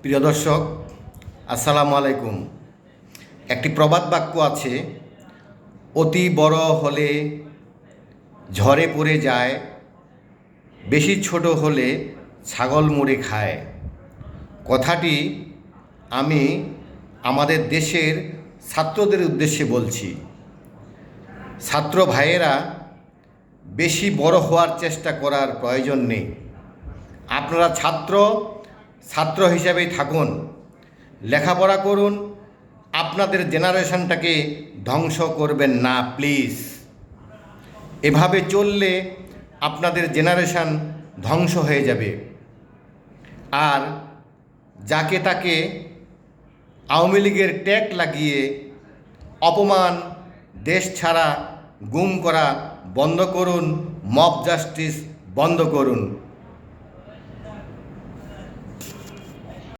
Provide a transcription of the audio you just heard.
প্রিয় দর্শক, আসসালামু আলাইকুম। একটি প্রবাদ বাক্য আছে, অতি বড় হলে ঝড়ে পড়ে যায়, বেশি ছোট হলে ছাগল মুড়ে খায়। কথাটি আমি আমাদের দেশের ছাত্রদের উদ্দেশ্যে বলছি। ছাত্র ভাইয়েরা বেশি বড় হওয়ার চেষ্টা করার প্রয়োজন নেই। আপনারা ছাত্র হিসাবেই থাকুন, লেখাপড়া করুন, আপনাদের জেনারেশনটাকে ধ্বংস করবেন না প্লিজ। এভাবে চললে আপনাদের জেনারেশন ধ্বংস হয়ে যাবে। আর যাকে তাকে আওয়ামী লীগের ট্যাগ লাগিয়ে অপমান, দেশ ছাড়া, গুম করা বন্ধ করুন, মব জাস্টিস বন্ধ করুন।